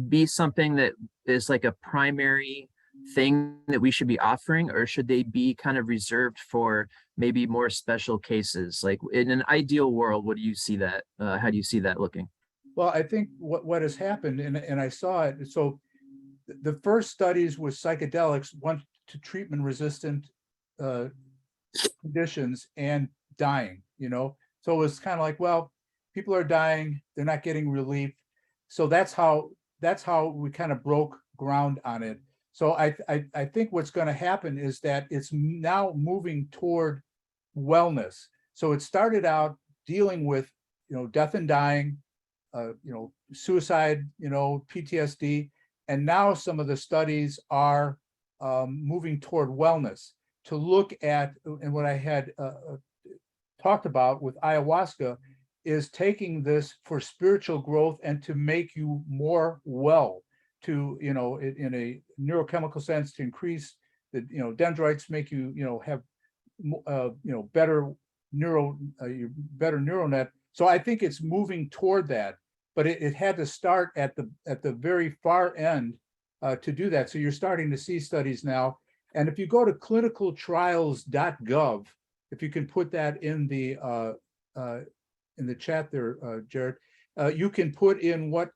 be something that is like a primary thing that we should be offering, or should they be kind of reserved for maybe more special cases? Like in an ideal world, what do you see that? How do you see that looking? Well, I think what has happened, and I saw it, so the first studies with psychedelics went to treatment-resistant conditions and dying, So it was kind of like, well, people are dying, they're not getting relief. So that's how we kind of broke ground on it. So I think what's going to happen is that it's now moving toward wellness. So it started out dealing with, death and dying, suicide, PTSD, and now some of the studies are moving toward wellness to look at, and what I had talked about with ayahuasca is taking this for spiritual growth and to make you more well, to, in a neurochemical sense, to increase the, dendrites, make you, have, better neural net. So I think it's moving toward that, but it had to start at the very far end to do that. So you're starting to see studies now. And if you go to clinicaltrials.gov, if you can put that in the chat there, Jared, you can put in what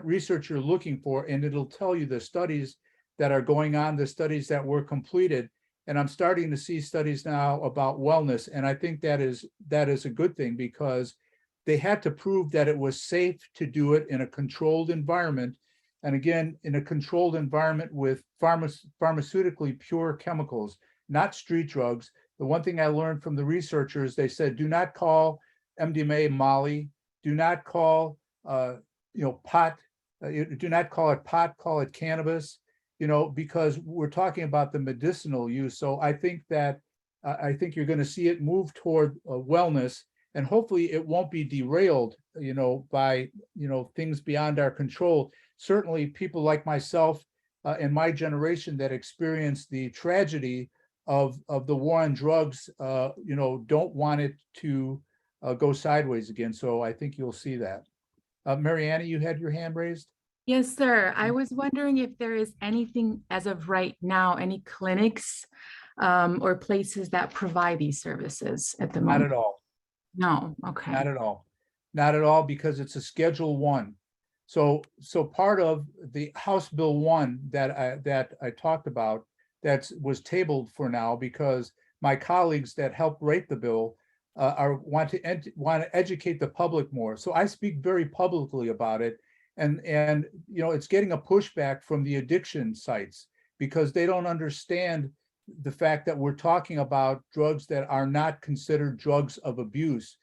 research you're looking for, and it'll tell you the studies that are going on, the studies that were completed. And I'm starting to see studies now about wellness, and I think that is a good thing, because they had to prove that it was safe to do it in a controlled environment. And again, in a controlled environment with pharmaceutically pure chemicals, not street drugs. The one thing I learned from the researchers, they said, do not call MDMA Molly, do not call pot, do not call it pot, call it cannabis, because we're talking about the medicinal use. So I think that you're going to see it move toward wellness, and hopefully it won't be derailed, by, things beyond our control. Certainly people like myself and my generation that experienced the tragedy of the war on drugs, don't want it to go sideways again. So I think you'll see that. Mariana, you had your hand raised? Yes, sir. I was wondering if there is anything as of right now, any clinics or places that provide these services at the moment? Not at all. No, okay. Not at all. Not at all, because it's a Schedule 1. So part of the House Bill 1 that I talked about, that was tabled for now, because my colleagues that helped write the bill want to educate the public more. So I speak very publicly about it, and it's getting a pushback from the addiction sites, because they don't understand the fact that we're talking about drugs that are not considered drugs of abuse.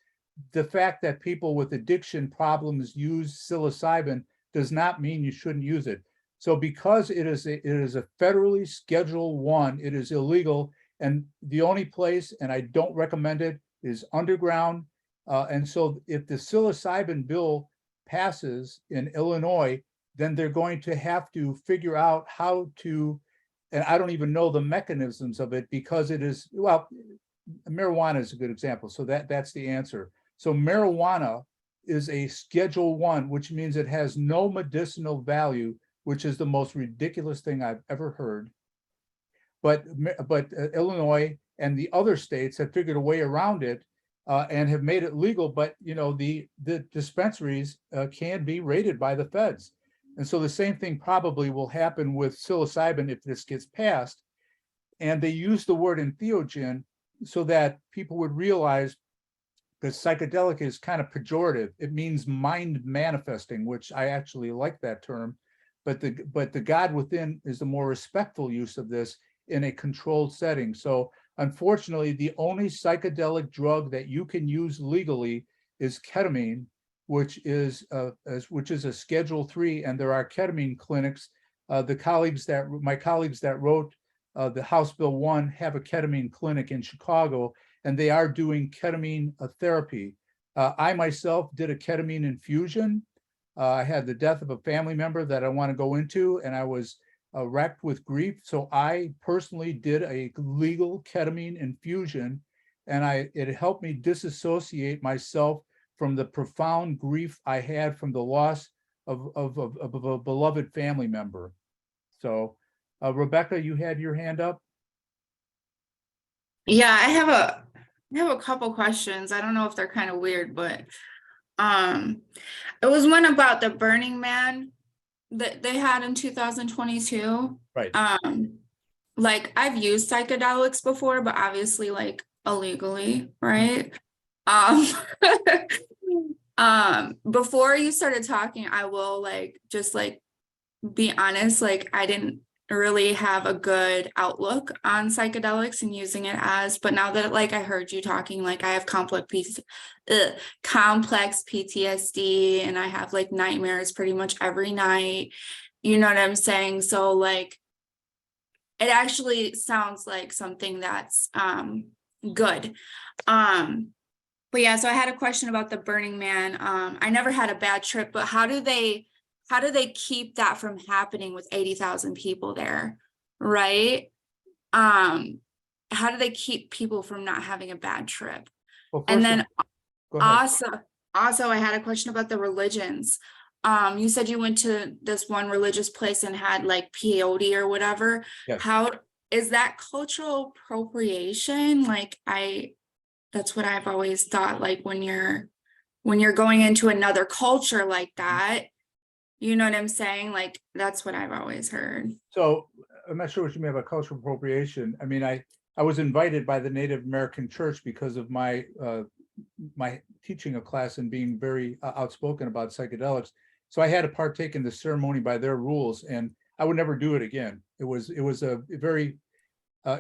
The fact that people with addiction problems use psilocybin does not mean you shouldn't use it. So because it is a federally Schedule 1, it is illegal, and the only place, and I don't recommend it, is underground. And so if the psilocybin bill passes in Illinois, then they're going to have to figure out how to, and I don't even know the mechanisms of it, because it is, well, marijuana is a good example. So that's the answer. So marijuana is a Schedule 1, which means it has no medicinal value, which is the most ridiculous thing I've ever heard. But Illinois and the other states have figured a way around it and have made it legal. But the dispensaries can be raided by the feds, and so the same thing probably will happen with psilocybin if this gets passed. And they use the word entheogen so that people would realize that psychedelic is kind of pejorative. It means mind manifesting, which I actually like that term. But the God within is the more respectful use of this in a controlled setting. So unfortunately, the only psychedelic drug that you can use legally is ketamine, which is a Schedule 3, and there are ketamine clinics. My colleagues that wrote the House Bill 1 have a ketamine clinic in Chicago, and they are doing ketamine therapy. I myself did a ketamine infusion. I had the death of a family member that I want to go into, and I was wrecked with grief. So I personally did a legal ketamine infusion, and it helped me disassociate myself from the profound grief I had from the loss of a beloved family member. So, Rebecca, you had your hand up? Yeah, I have a couple questions. I don't know if they're kind of weird, but it was one about the Burning Man that they had in 2022. Right. Like I've used psychedelics before, but obviously like illegally, right? Before you started talking, I will like just like be honest, like I didn't really have a good outlook on psychedelics and using it as, but now that like I heard you talking, like I have complex PTSD and I have like nightmares pretty much every night, you know what I'm saying? So like it actually sounds like something that's good. But yeah, so I had a question about the Burning Man. I never had a bad trip, but how do they keep that from happening with 80,000 people there, right? How do they keep people from not having a bad trip? Well, And then go ahead. also I had a question about the religions. You said you went to this one religious place and had like peyote or whatever. Yes. How is that cultural appropriation? Like that's what I've always thought, like when you're going into another culture like that, you know what I'm saying? Like, that's what I've always heard. So I'm not sure what you mean about cultural appropriation. I mean, I was invited by the Native American Church because of my teaching a class and being very outspoken about psychedelics. So I had to partake in the ceremony by their rules, and I would never do it again. It was a very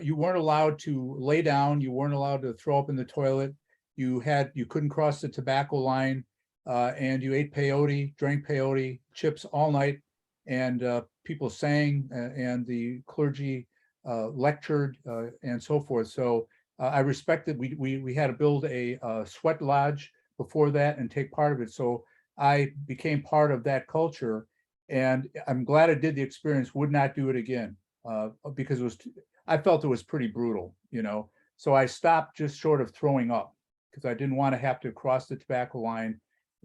you weren't allowed to lay down. You weren't allowed to throw up in the toilet. You couldn't cross the tobacco line, and you ate peyote, drank peyote chips all night, and people sang, and the clergy lectured, and so forth. So I respected. We had to build a sweat lodge before that and take part of it. So I became part of that culture, and I'm glad I did the experience. Would not do it again because I felt it was pretty brutal, you know. So I stopped just short of throwing up because I didn't want to have to cross the tobacco line,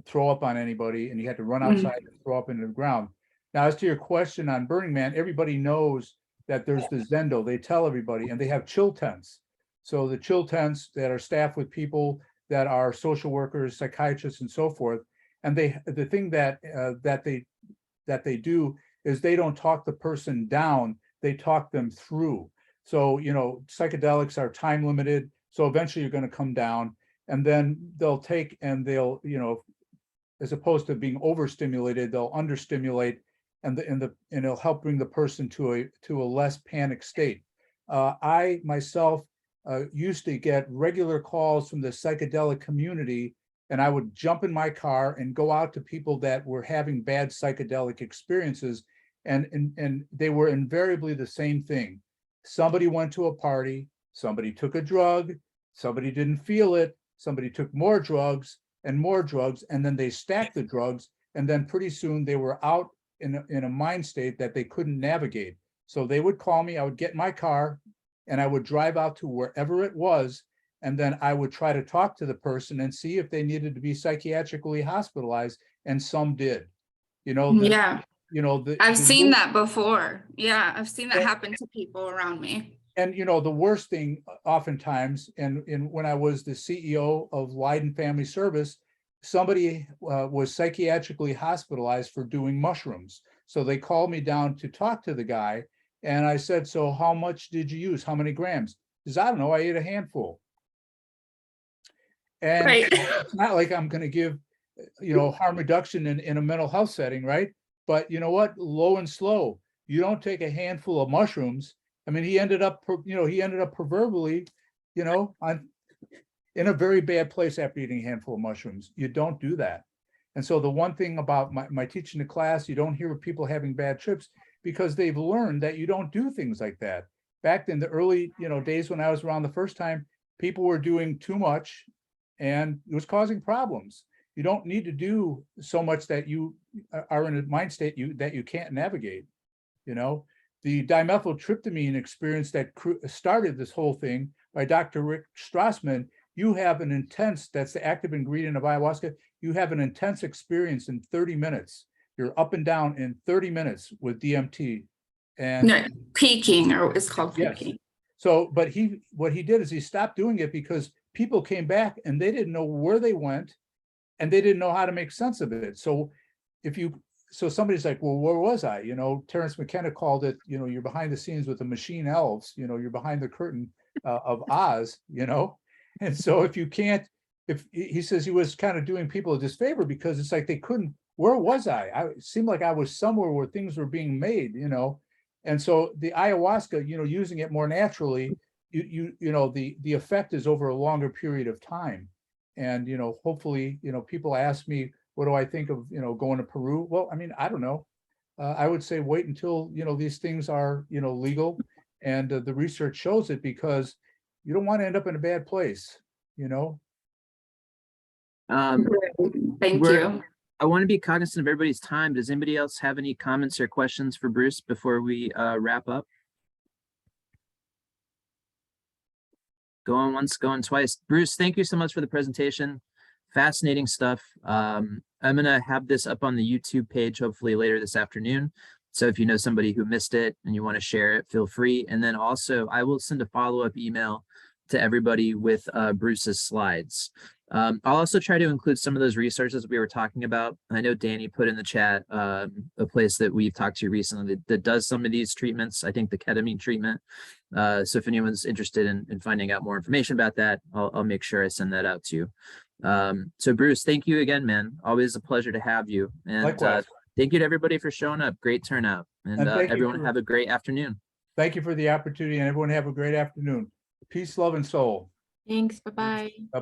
throw up on anybody, and you had to run outside and throw up into the ground. Now, as to your question on Burning Man, everybody knows that there's the Zendo. They tell everybody, and they have chill tents. So the chill tents that are staffed with people that are social workers, psychiatrists, and so forth. And the thing that they do is they don't talk the person down, they talk them through. So, you know, psychedelics are time limited. So eventually you're going to come down, and then they'll you know, as opposed to being overstimulated, they'll understimulate, and it'll help bring the person to a less panic state. I myself used to get regular calls from the psychedelic community, and I would jump in my car and go out to people that were having bad psychedelic experiences, and they were invariably the same thing. Somebody went to a party, somebody took a drug, somebody didn't feel it, somebody took more drugs, and then they stacked the drugs, and then pretty soon they were out in a mind state that they couldn't navigate. So they would call me, I would get in my car, and I would drive out to wherever it was, and then I would try to talk to the person and see if they needed to be psychiatrically hospitalized, and some did. You know, Yeah, you know, I've seen that before. Yeah, I've seen that happen to people around me. And you know, the worst thing oftentimes, and when I was the CEO of Leiden Family Service, somebody was psychiatrically hospitalized for doing mushrooms. So they called me down to talk to the guy, and I said, "So how much did you use? How many grams?" He says, "I don't know. I ate a handful." And Right. it's not like I'm going to give, you know, harm reduction in a mental health setting, right? But you know what? Low and slow. You don't take a handful of mushrooms. I mean, he ended up proverbially, you know, in a very bad place after eating a handful of mushrooms. You don't do that. And so the one thing about my teaching the class, you don't hear of people having bad trips because they've learned that you don't do things like that. Back in the early, you know, days when I was around the first time, people were doing too much, and it was causing problems. You don't need to do so much that you are in a mind state that you can't navigate. You know, the dimethyltryptamine experience that started this whole thing by Dr. Rick Strassman, you have an intense, that's the active ingredient of ayahuasca, you have an intense experience in 30 minutes. You're up and down in 30 minutes with DMT. And No, peaking, or it's called yes. peaking. So, but what he did is he stopped doing it because people came back and they didn't know where they went and they didn't know how to make sense of it. So so somebody's like, well, where was I? You know, Terrence McKenna called it, you know, you're behind the scenes with the machine elves, you know, you're behind the curtain of Oz, you know? And so if he says he was kind of doing people a disfavor because it's like they couldn't, where was I? It seemed like I was somewhere where things were being made, you know? And so the ayahuasca, you know, using it more naturally, you know, the effect is over a longer period of time. And, you know, hopefully, you know, people ask me, what do I think of, you know, going to Peru? Well, I mean, I don't know. I would say wait until, you know, these things are, you know, legal and the research shows it, because you don't want to end up in a bad place, you know? Thank you. I want to be cognizant of everybody's time. Does anybody else have any comments or questions for Bruce before we wrap up? Going once, going twice. Bruce, thank you so much for the presentation. Fascinating stuff. I'm going to have this up on the YouTube page, hopefully later this afternoon. So if you know somebody who missed it and you want to share it, feel free. And then also I will send a follow-up email to everybody with Bruce's slides. I'll also try to include some of those resources we were talking about. I know Danny put in the chat a place that we've talked to recently that does some of these treatments. I think the ketamine treatment. So if anyone's interested in finding out more information about that, I'll make sure I send that out to you. So Bruce, thank you again, man. Always a pleasure to have you. And thank you to everybody for showing up. Great turnout. And everyone have a great afternoon. Thank you for the opportunity, and everyone have a great afternoon. Peace, love, and soul. Thanks. Bye-bye. Bye-bye.